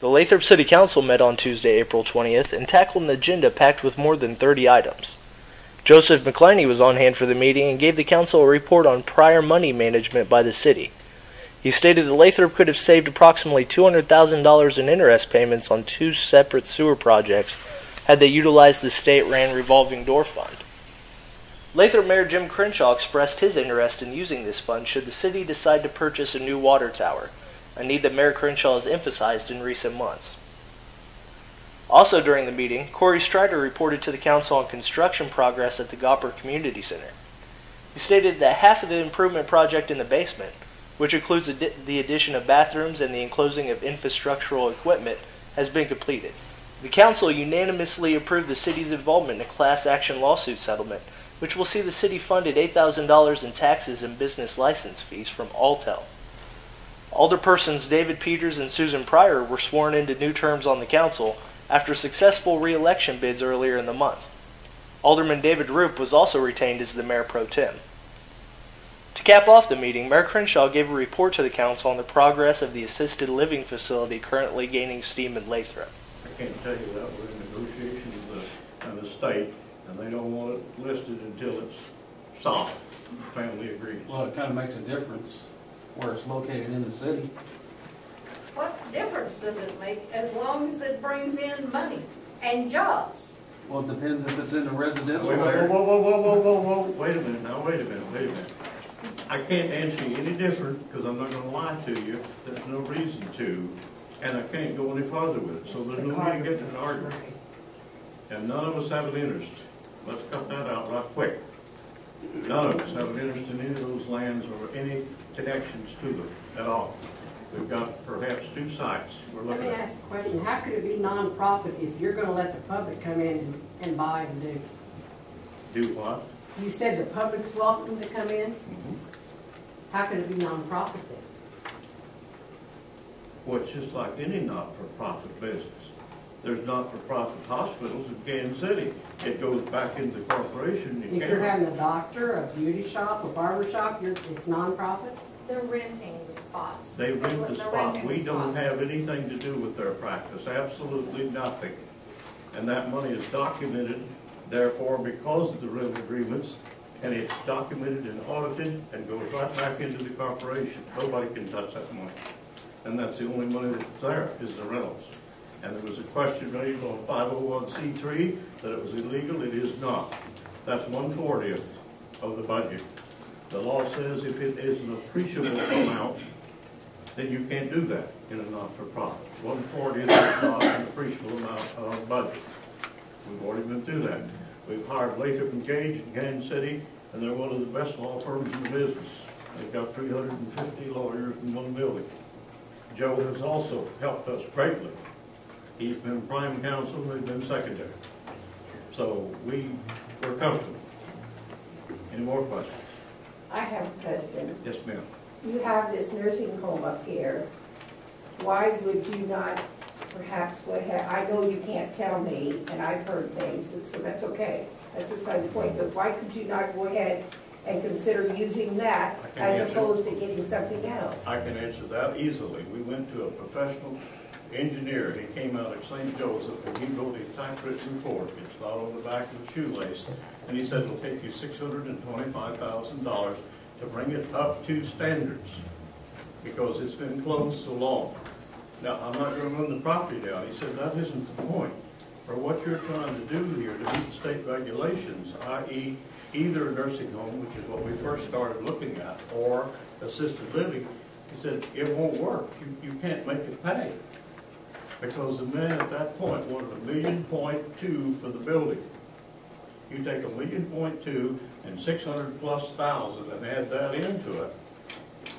The Lathrop City Council met on Tuesday, April 20th, and tackled an agenda packed with more than 30 items. Joseph McCliney was on hand for the meeting and gave the council a report on prior money management by the city. He stated that Lathrop could have saved approximately $200,000 in interest payments on 2 separate sewer projects had they utilized the state-ran revolving door fund. Lathrop Mayor Jim Crenshaw expressed his interest in using this fund should the city decide to purchase a new water tower, a need that Mayor Crenshaw has emphasized in recent months. Also during the meeting, Corey Strider reported to the council on construction progress at the Gopper Community Center. He stated that half of the improvement project in the basement, which includes the addition of bathrooms and the enclosing of infrastructural equipment, has been completed. The council unanimously approved the city's involvement in a class action lawsuit settlement, which will see the city funded $8,000 in taxes and business license fees from Alltel. Alderpersons David Peters and Susan Pryor were sworn into new terms on the council after successful re-election bids earlier in the month. Alderman David Roop was also retained as the mayor pro tem. To cap off the meeting, Mayor Crenshaw gave a report to the council on the progress of the assisted living facility currently gaining steam in Lathrop. I can't tell you that. We're in negotiations with the state, and they don't want it listed until it's solved. The family agrees. Well, it kind of makes a difference where it's located in the city. What difference does it make as long as it brings in money and jobs? Well, it depends if it's in the residential Wait, area. whoa. Wait a minute. I can't answer you any different because I'm not going to lie to you. There's no reason to. And I can't go any farther with it. So there's no way to get to an argument. And none of us have an interest. Let's cut that out right quick. None of us have an interest in any of those lands or any connections to them at all. We've got perhaps 2 sites we're Let looking me at. ask a question. How could it be non-profit if you're going to let the public come in and buy and do? Do what? You said the public's welcome to come in? Mm-hmm. How could it be non-profit then? Well, it's just like any not-for-profit business. There's not-for-profit hospitals in Kansas City. It goes back into the corporation. If you're having a doctor, a beauty shop, a barber shop, it's non-profit? They're renting the spots. They rent the spot. renting We the don't spots. have anything to do with their practice, absolutely nothing. And that money is documented, therefore, because of the rental agreements, and it's documented and audited and goes right back into the corporation. Nobody can touch that money. And that's the only money that's there, is the rentals. And there was a question raised on 501c3 that it was illegal. It is not. That's 1/40th of the budget. The law says if it is an appreciable amount, then you can't do that in a not-for-profit. 1/40th is not an appreciable amount of budget. We've already been through that. We've hired Lathrop & Gage in Kansas City, and they're one of the best law firms in the business. They've got 350 lawyers in one building. Joe has also helped us greatly. He's been prime counsel, we've been secretary. So we're comfortable. Any more questions? I have a question. Yes, ma'am. You have this nursing home up here. Why would you not perhaps I know you can't tell me, and I've heard things, so that's okay. That's beside the point. But why could you not go ahead and consider using that as opposed to getting something else? I can answer that easily. We went to a professional engineer. He came out of St. Joseph, and he wrote a typewritten report. It's not on the back of the shoelace. And he said it'll take you $625,000 to bring it up to standards because it's been closed so long. Now, I'm not going to run the property down. He said that isn't the point. For what you're trying to do here to meet state regulations, i.e. either a nursing home, which is what we first started looking at, or assisted living, he said it won't work. You can't make it pay. Because the man at that point wanted $1.2 million for the building. You take $1.2 million and 600,000+ and add that into it,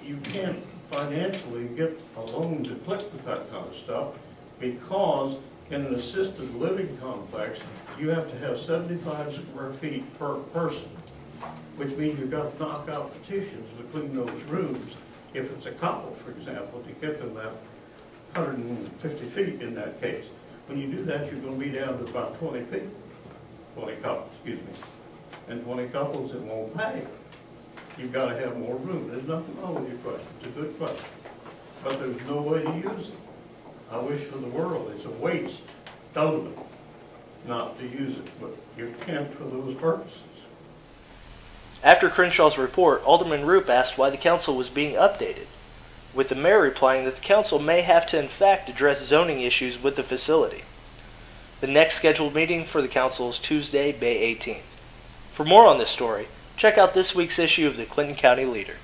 you can't financially get a loan to click with that kind of stuff because in an assisted living complex, you have to have 75 square feet per person, which means you've got to knock out partitions between those rooms. If it's a couple, for example, to get them that 150 feet in that case. When you do that, you're going to be down to about 20 people, 20 couples, excuse me. And 20 couples, it won't pay. You've got to have more room. There's nothing wrong with your question. It's a good question. But there's no way to use it. I wish for the world, it's a waste, totally, not to use it, but you can't for those purposes. After Crenshaw's report, Alderman Roop asked why the council was being updated, with the mayor replying that the council may have to in fact address zoning issues with the facility. The next scheduled meeting for the council is Tuesday, May 18th. For more on this story, check out this week's issue of the Clinton County Leader.